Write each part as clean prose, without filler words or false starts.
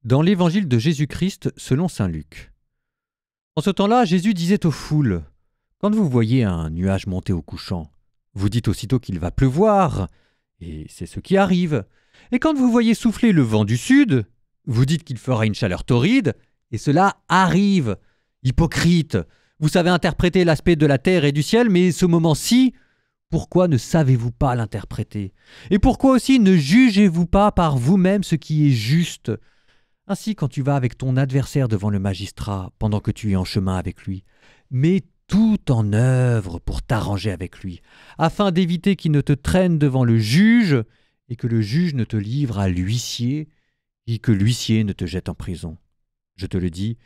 Dans l'évangile de Jésus-Christ selon saint Luc. En ce temps-là, Jésus disait aux foules : « Quand vous voyez un nuage monter au couchant, vous dites aussitôt qu'il va pleuvoir, et c'est ce qui arrive. Et quand vous voyez souffler le vent du sud, vous dites qu'il fera une chaleur torride, et cela arrive. Hypocrite, vous savez interpréter l'aspect de la terre et du ciel, mais ce moment-ci, pourquoi ne savez-vous pas l'interpréter? Et pourquoi aussi ne jugez-vous pas par vous-même ce qui est juste ? Ainsi, quand tu vas avec ton adversaire devant le magistrat, pendant que tu es en chemin avec lui, mets tout en œuvre pour t'arranger avec lui, afin d'éviter qu'il ne te traîne devant le juge, et que le juge ne te livre à l'huissier, et que l'huissier ne te jette en prison. Je te le dis,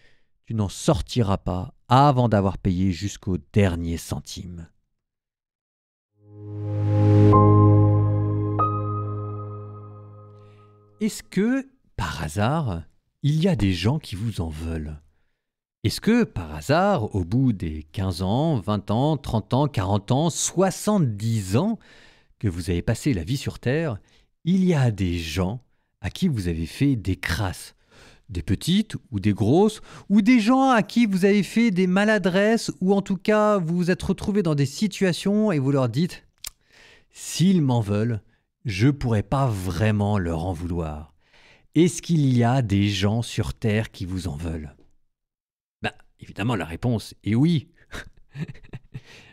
tu n'en sortiras pas avant d'avoir payé jusqu'au dernier centime. Est-ce que, par hasard, il y a des gens qui vous en veulent ? Est-ce que, par hasard, au bout des 15 ans, 20 ans, 30 ans, 40 ans, 70 ans que vous avez passé la vie sur Terre, il y a des gens à qui vous avez fait des crasses, des petites ou des grosses, ou des gens à qui vous avez fait des maladresses, ou en tout cas vous vous êtes retrouvés dans des situations et vous leur dites « S'ils m'en veulent, je ne pourrais pas vraiment leur en vouloir ». Est-ce qu'il y a des gens sur Terre qui vous en veulent ? Évidemment, la réponse est oui.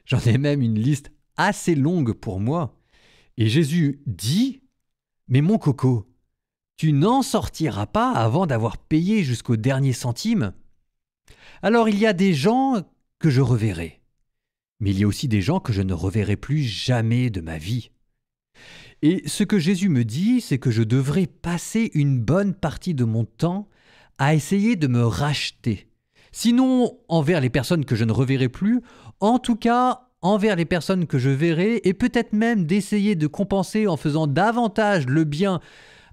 J'en ai même une liste assez longue pour moi. Et Jésus dit : « Mais mon coco, tu n'en sortiras pas avant d'avoir payé jusqu'au dernier centime. » Alors il y a des gens que je reverrai. Mais il y a aussi des gens que je ne reverrai plus jamais de ma vie. Et ce que Jésus me dit, c'est que je devrais passer une bonne partie de mon temps à essayer de me racheter. Sinon, envers les personnes que je ne reverrai plus, en tout cas, envers les personnes que je verrai, et peut-être même d'essayer de compenser en faisant davantage le bien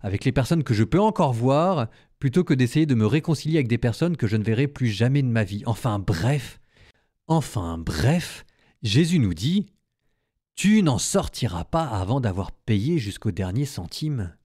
avec les personnes que je peux encore voir, plutôt que d'essayer de me réconcilier avec des personnes que je ne verrai plus jamais de ma vie. Enfin bref, Jésus nous dit : « Tu n'en sortiras pas avant d'avoir payé jusqu'au dernier centime. »